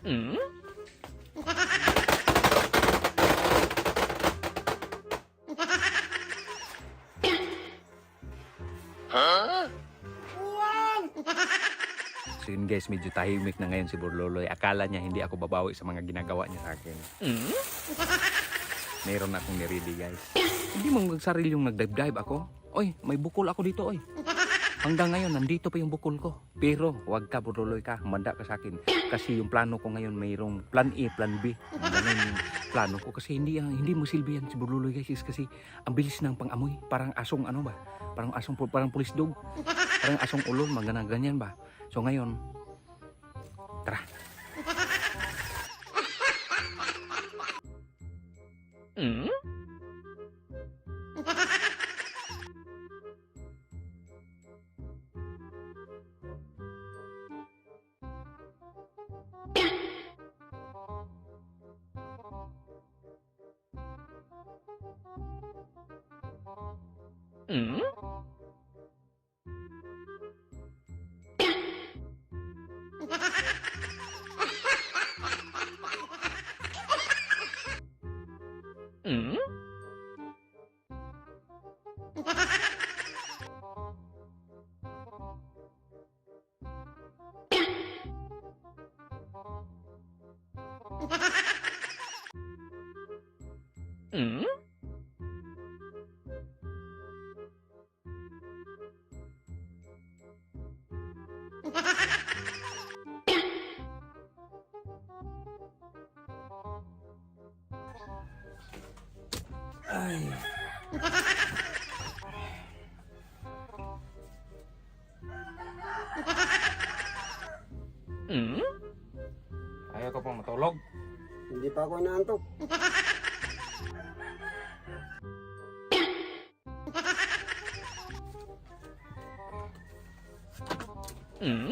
Hmm? Huh? So yun guys, medyo tahimik na ngayon si Burloloy. Akala niya hindi ako babawi sa mga ginagawa niya sa akin. Hmm? Meron akong niredy guys. Hindi mo magsarili yung nagdive-dive ako. Oy, may bukol ako dito oy. Hanggang ngayon, nandito pa yung bukol ko. Pero, wag ka Burloloy ka, humanda ka sa akin. Kasi yung plano ko ngayon, mayroong plan A, plan B. Ganun yung plano ko. Kasi hindi mo silbi yan si Burloloy guys. Kasi ang bilis ng pang-amoy. Parang asong ano ba? Parang pulis dog. Parang asong ulol, ganyan ba? So ngayon, tara. Hmm? Hmm? Hmm? Hmm? Ay. Hmm? Ayaw ka pang matulog. Hindi pa ako inaantok. Hmm?